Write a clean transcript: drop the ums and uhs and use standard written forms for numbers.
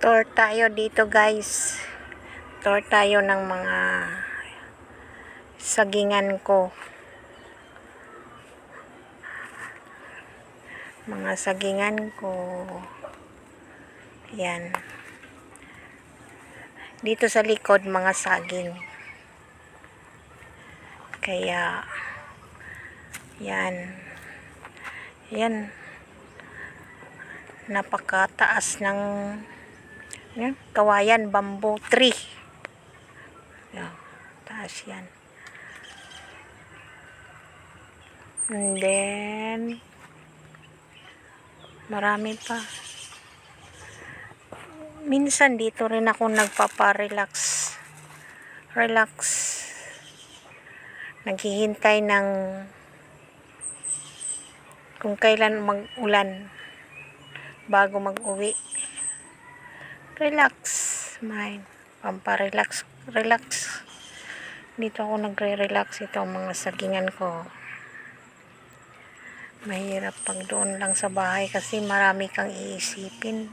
Tour tayo dito guys. Tour tayo ng mga sagingan ko. Mga sagingan ko. Yan. Dito sa likod mga saging. Kaya yan. Yan. Napakataas ng kawayan, bamboo tree. Yan. Taas yan. And then marami pa. Minsan dito rin ako nagpapa-relax. Naghihintay ng kung kailan mag-ulan bago mag-uwi. Relax mind. Pampa-relax. Dito ako nagre-relax. Ito ang mga sagingan ko. Mahirap pag doon lang sa bahay kasi marami kang iisipin.